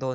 2